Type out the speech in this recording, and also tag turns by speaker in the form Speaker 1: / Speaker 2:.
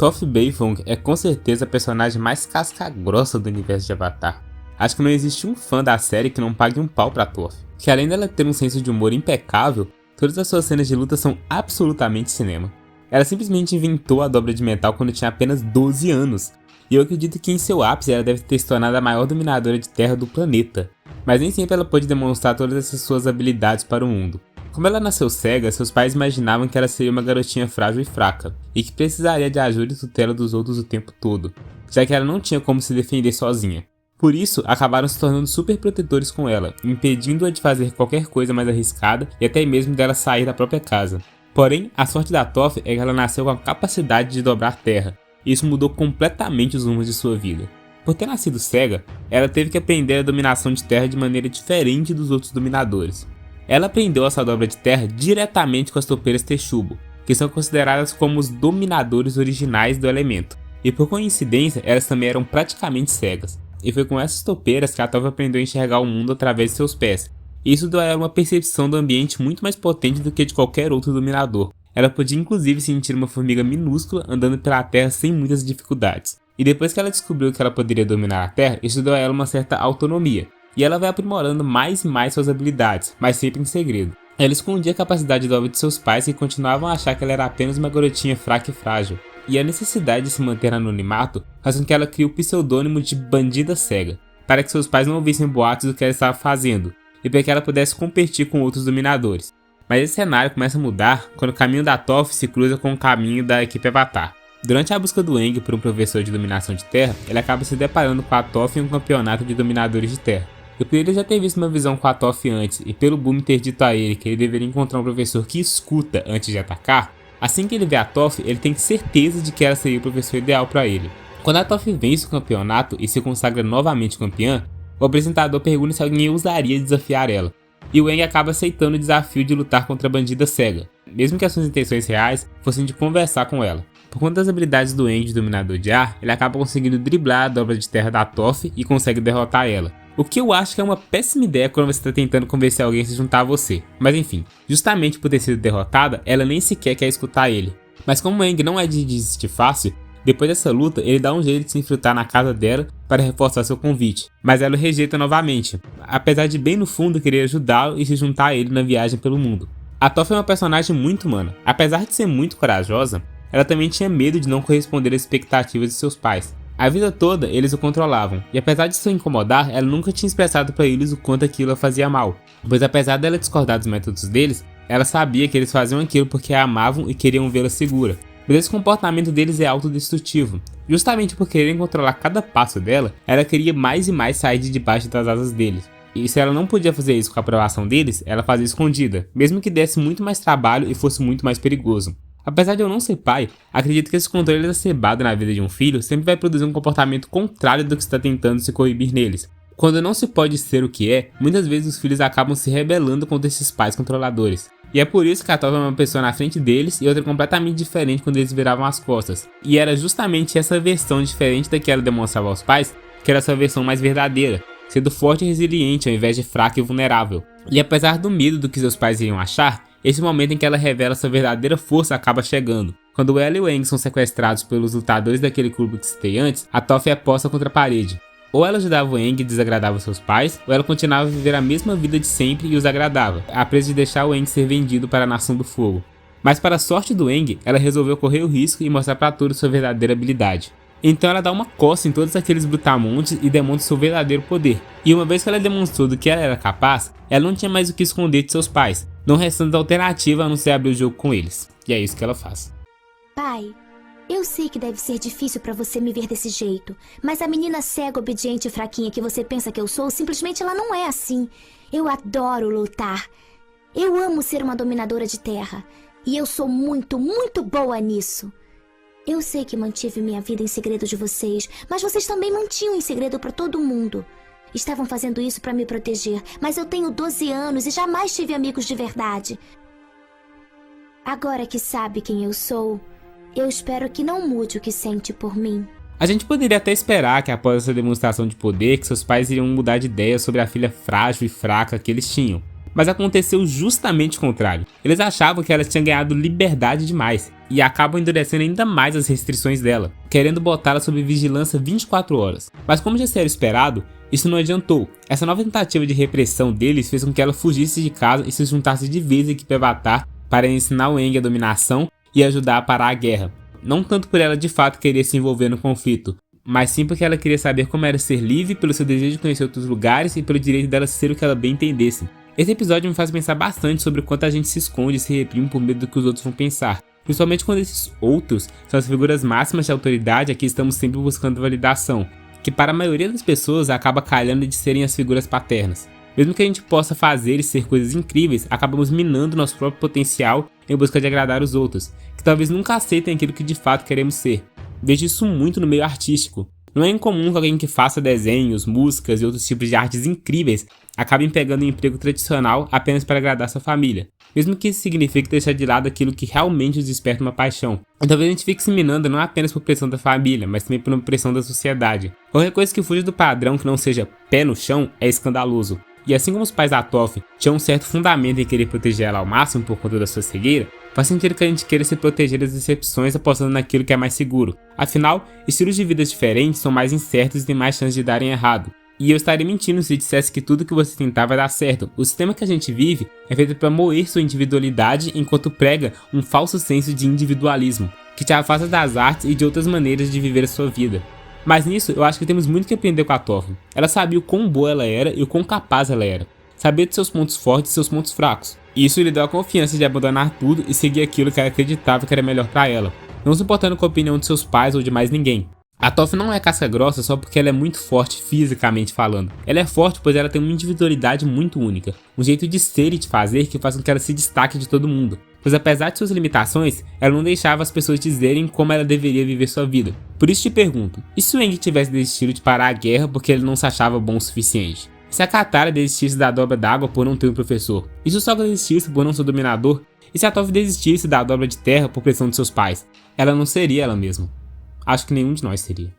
Speaker 1: Toph Beifong é com certeza a personagem mais casca-grossa do universo de Avatar. Acho que não existe um fã da série que não pague um pau pra Toph, que além dela ter um senso de humor impecável, todas as suas cenas de luta são absolutamente cinema. Ela simplesmente inventou a dobra de metal quando tinha apenas 12 anos, e eu acredito que em seu ápice ela deve ter se tornado a maior dominadora de terra do planeta, mas nem sempre ela pôde demonstrar todas essas suas habilidades para o mundo. Como ela nasceu cega, seus pais imaginavam que ela seria uma garotinha frágil e fraca, e que precisaria de ajuda e tutela dos outros o tempo todo, já que ela não tinha como se defender sozinha. Por isso, acabaram se tornando super protetores com ela, impedindo-a de fazer qualquer coisa mais arriscada e até mesmo dela sair da própria casa. Porém, a sorte da Toph é que ela nasceu com a capacidade de dobrar terra, e isso mudou completamente os rumos de sua vida. Por ter nascido cega, ela teve que aprender a dominação de terra de maneira diferente dos outros dominadores. Ela aprendeu essa dobra de terra diretamente com as topeiras Texubo, que são consideradas como os dominadores originais do elemento, e por coincidência elas também eram praticamente cegas, e foi com essas topeiras que a Toph aprendeu a enxergar o mundo através de seus pés. Isso deu a ela uma percepção do ambiente muito mais potente do que de qualquer outro dominador. Ela podia inclusive sentir uma formiga minúscula andando pela terra sem muitas dificuldades. E depois que ela descobriu que ela poderia dominar a terra, isso deu a ela uma certa autonomia. E ela vai aprimorando mais e mais suas habilidades, mas sempre em segredo. Ela escondia a capacidade de dobra de seus pais que continuavam a achar que ela era apenas uma garotinha fraca e frágil. E a necessidade de se manter no anonimato faz com que ela crie o pseudônimo de Bandida Cega, para que seus pais não ouvissem boatos do que ela estava fazendo, e para que ela pudesse competir com outros dominadores. Mas esse cenário começa a mudar quando o caminho da Toph se cruza com o caminho da equipe Avatar. Durante a busca do Aang por um professor de dominação de terra, ele acaba se deparando com a Toph em um campeonato de dominadores de terra. E por ele já ter visto uma visão com a Toph antes, e pelo Bumi ter dito a ele que ele deveria encontrar um professor que escuta antes de atacar, assim que ele vê a Toph, ele tem certeza de que ela seria o professor ideal para ele. Quando a Toph vence o campeonato e se consagra novamente campeã, o apresentador pergunta se alguém ousaria desafiar ela, e o Aang acaba aceitando o desafio de lutar contra a Bandida Cega, mesmo que as suas intenções reais fossem de conversar com ela. Por conta das habilidades do Aang de dominador de ar, ele acaba conseguindo driblar a dobra de terra da Toph e consegue derrotar ela. O que eu acho que é uma péssima ideia quando você está tentando convencer alguém a se juntar a você. Mas enfim, justamente por ter sido derrotada, ela nem sequer quer escutar ele. Mas como o Aang não é de desistir fácil, depois dessa luta ele dá um jeito de se infiltrar na casa dela para reforçar seu convite. Mas ela o rejeita novamente, apesar de bem no fundo querer ajudá-lo e se juntar a ele na viagem pelo mundo. A Toph é uma personagem muito humana. Apesar de ser muito corajosa, ela também tinha medo de não corresponder às expectativas de seus pais. A vida toda eles o controlavam, e apesar de isso incomodar, ela nunca tinha expressado para eles o quanto aquilo a fazia mal, pois apesar dela discordar dos métodos deles, ela sabia que eles faziam aquilo porque a amavam e queriam vê-la segura. Mas esse comportamento deles é autodestrutivo. Justamente por quererem controlar cada passo dela, ela queria mais e mais sair de debaixo das asas deles. E se ela não podia fazer isso com a aprovação deles, ela fazia escondida, mesmo que desse muito mais trabalho e fosse muito mais perigoso. Apesar de eu não ser pai, acredito que esse controle exacerbado na vida de um filho sempre vai produzir um comportamento contrário do que está tentando se coibir neles. Quando não se pode ser o que é, muitas vezes os filhos acabam se rebelando contra esses pais controladores. E é por isso que a Toph é uma pessoa na frente deles e outra completamente diferente quando eles viravam as costas. E era justamente essa versão diferente da que ela demonstrava aos pais, que era sua versão mais verdadeira, sendo forte e resiliente ao invés de fraca e vulnerável. E apesar do medo do que seus pais iriam achar, esse momento em que ela revela sua verdadeira força acaba chegando. Quando ela e o Aang são sequestrados pelos lutadores daquele clube que citei antes, a Toph é posta contra a parede. Ou ela ajudava o Aang e desagradava seus pais, ou ela continuava a viver a mesma vida de sempre e os agradava, a preço de deixar o Aang ser vendido para a Nação do Fogo. Mas para a sorte do Aang, ela resolveu correr o risco e mostrar para todos sua verdadeira habilidade. Então ela dá uma coça em todos aqueles brutamontes e demonstra seu verdadeiro poder. E uma vez que ela demonstrou do que ela era capaz, ela não tinha mais o que esconder de seus pais, não restando alternativa a não ser abrir o jogo com eles. E é isso que ela faz.
Speaker 2: Pai, eu sei que deve ser difícil pra você me ver desse jeito, mas a menina cega, obediente e fraquinha que você pensa que eu sou, simplesmente ela não é assim. Eu adoro lutar. Eu amo ser uma dominadora de terra. E eu sou muito, muito boa nisso. Eu sei que mantive minha vida em segredo de vocês, mas vocês também mantinham em segredo pra todo mundo. Estavam fazendo isso pra me proteger, mas eu tenho 12 anos e jamais tive amigos de verdade. Agora que sabe quem eu sou, eu espero que não mude o que sente por mim.
Speaker 1: A gente poderia até esperar que após essa demonstração de poder, que seus pais iriam mudar de ideia sobre a filha frágil e fraca que eles tinham. Mas aconteceu justamente o contrário. Eles achavam que ela tinha ganhado liberdade demais e acabam endurecendo ainda mais as restrições dela, querendo botá-la sob vigilância 24 horas. Mas como já era esperado, isso não adiantou. Essa nova tentativa de repressão deles fez com que ela fugisse de casa e se juntasse de vez à equipe Avatar para ensinar o Aang a dominação e ajudar a parar a guerra. Não tanto por ela de fato querer se envolver no conflito, mas sim porque ela queria saber como era ser livre, pelo seu desejo de conhecer outros lugares e pelo direito dela ser o que ela bem entendesse. Esse episódio me faz pensar bastante sobre o quanto a gente se esconde e se reprime por medo do que os outros vão pensar, principalmente quando esses outros são as figuras máximas de autoridade a que estamos sempre buscando validação, que para a maioria das pessoas acaba calhando de serem as figuras paternas. Mesmo que a gente possa fazer e ser coisas incríveis, acabamos minando nosso próprio potencial em busca de agradar os outros, que talvez nunca aceitem aquilo que de fato queremos ser. Vejo isso muito no meio artístico. Não é incomum que alguém que faça desenhos, músicas e outros tipos de artes incríveis acabem pegando um emprego tradicional apenas para agradar sua família, mesmo que isso signifique deixar de lado aquilo que realmente os desperta uma paixão. E talvez a gente fique se minando não apenas por pressão da família, mas também por uma pressão da sociedade. Qualquer coisa que fuja do padrão que não seja pé no chão é escandaloso. E assim como os pais da Toph tinham um certo fundamento em querer proteger ela ao máximo por conta da sua cegueira, faz sentido que a gente queira se proteger das decepções apostando naquilo que é mais seguro. Afinal, estilos de vida diferentes são mais incertos e têm mais chance de darem errado. E eu estaria mentindo se dissesse que tudo que você tentar vai dar certo. O sistema que a gente vive é feito para moer sua individualidade enquanto prega um falso senso de individualismo, que te afasta das artes e de outras maneiras de viver a sua vida. Mas nisso, eu acho que temos muito que aprender com a Toph. Ela sabia o quão boa ela era e o quão capaz ela era. Sabia de seus pontos fortes e seus pontos fracos. E isso lhe deu a confiança de abandonar tudo e seguir aquilo que ela acreditava que era melhor para ela, não se importando com a opinião de seus pais ou de mais ninguém. A Toph não é casca grossa só porque ela é muito forte fisicamente falando. Ela é forte pois ela tem uma individualidade muito única, um jeito de ser e de fazer que faz com que ela se destaque de todo mundo. Pois apesar de suas limitações, ela não deixava as pessoas dizerem como ela deveria viver sua vida. Por isso te pergunto, e se o Aang tivesse desistido de parar a guerra porque ele não se achava bom o suficiente? E se a Katara desistisse da dobra d'água por não ter um professor? E se o Sokka desistisse por não ser dominador? E se a Toph desistisse da dobra de terra por pressão de seus pais? Ela não seria ela mesma. Acho que nenhum de nós seria.